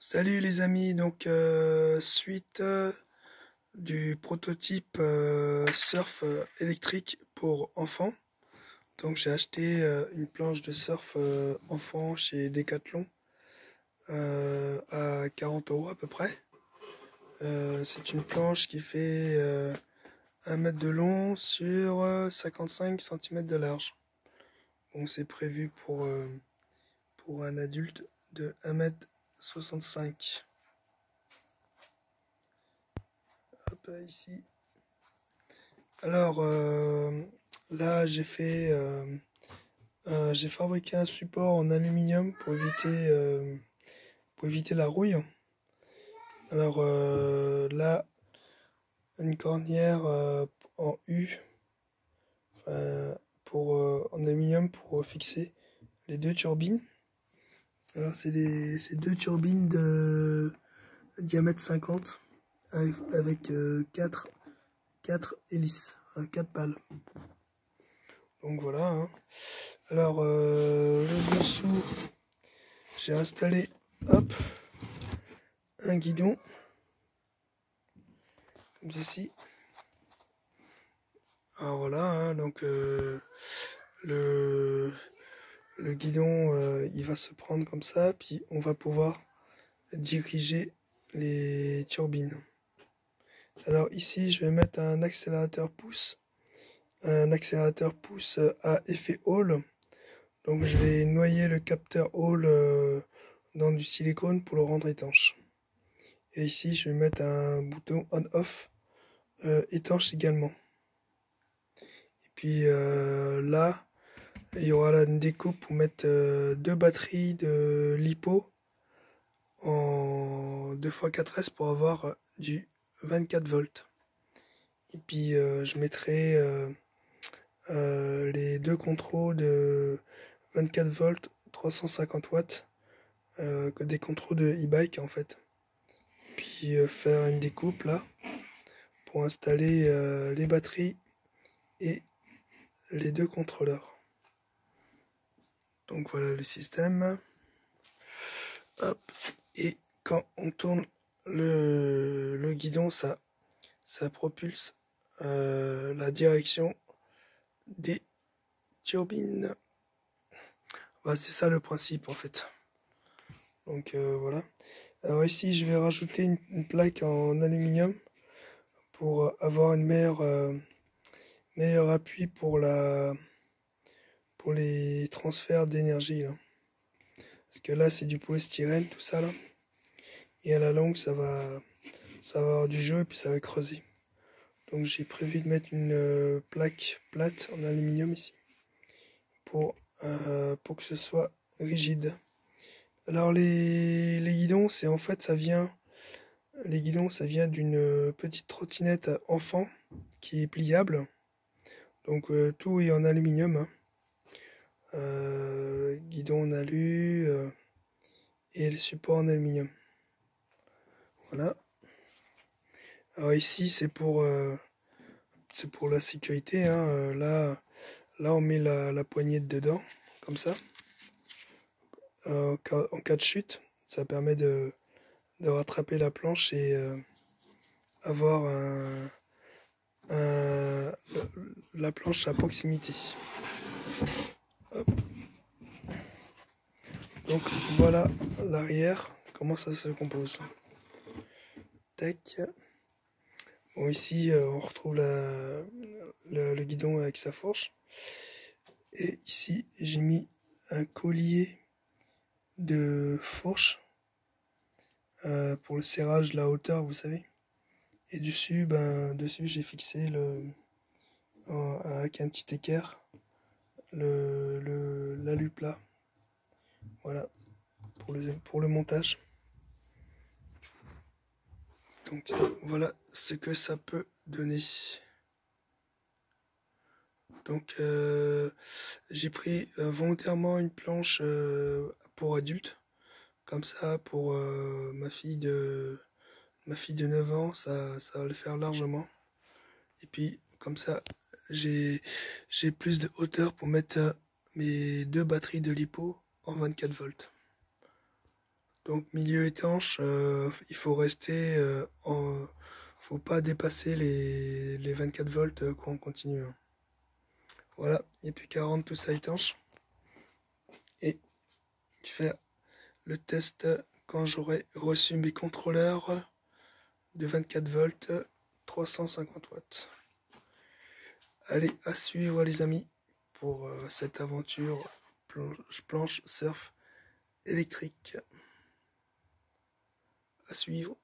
Salut les amis, donc suite du prototype surf électrique pour enfants. Donc j'ai acheté une planche de surf enfant chez Decathlon à 40 € à peu près. C'est une planche qui fait 1 mètre de long sur 55 cm de large. Donc c'est prévu pour un adulte de 1,65 m. Hop, ici. Alors là j'ai fabriqué un support en aluminium pour éviter la rouille. Alors là une cornière en U en aluminium pour fixer les deux turbines. Alors c'est deux turbines de diamètre 50 avec 4 hélices, 4 pales. Donc voilà, hein. Alors le dessous, j'ai installé un guidon comme ceci. Alors voilà, hein, donc le guidon il va se prendre comme ça, puis on va pouvoir diriger les turbines. Alors ici je vais mettre un accélérateur pouce à effet Hall. Donc je vais noyer le capteur Hall dans du silicone pour le rendre étanche. Et ici je vais mettre un bouton on-off étanche également. Et puis là il y aura là une découpe pour mettre deux batteries de LiPo en 2x4S pour avoir du 24 volts. Et puis je mettrai les deux contrôles de 24 volts 350 watts que des contrôles de e-bike en fait. Et puis faire une découpe là pour installer les batteries et les deux contrôleurs. Donc voilà le système. Hop. Et quand on tourne le guidon, ça propulse la direction des turbines. Bah, c'est ça le principe en fait. Donc voilà. Alors ici je vais rajouter une plaque en aluminium pour avoir une meilleur appui pour les transferts d'énergie là. Parce que là c'est du polystyrène tout ça là. Et à la longue ça va avoir du jeu et puis ça va creuser. Donc j'ai prévu de mettre une plaque plate en aluminium ici pour que ce soit rigide. Alors les guidons, c'est en fait les guidons ça vient d'une petite trottinette enfant qui est pliable. Donc tout est en aluminium, hein. Guidon en alu et le support en aluminium. Voilà. Alors ici c'est pour la sécurité, hein. Là on met la poignée dedans comme ça. En cas de chute, ça permet de rattraper la planche et avoir la planche à proximité. Hop. Donc voilà l'arrière, comment ça se compose. Tac. Bon ici on retrouve le guidon avec sa fourche. Et ici j'ai mis un collier de fourche pour le serrage de la hauteur, vous savez. Et dessus j'ai fixé avec un petit équerre l'alu plat. Voilà pour le montage. Donc voilà ce que ça peut donner. Donc j'ai pris volontairement une planche pour adultes. Comme ça pour ma fille de 9 ans, ça va le faire largement. Et puis comme ça j'ai plus de hauteur pour mettre mes deux batteries de LiPo en 24 volts. Donc milieu étanche, il faut rester faut pas dépasser les 24 volts courant continu. Hein. Voilà, et puis 40 tout ça étanche. Et faire le test quand j'aurai reçu mes contrôleurs de 24 volts 350 watts. Allez, à suivre les amis pour cette aventure planche surf électrique. À suivre.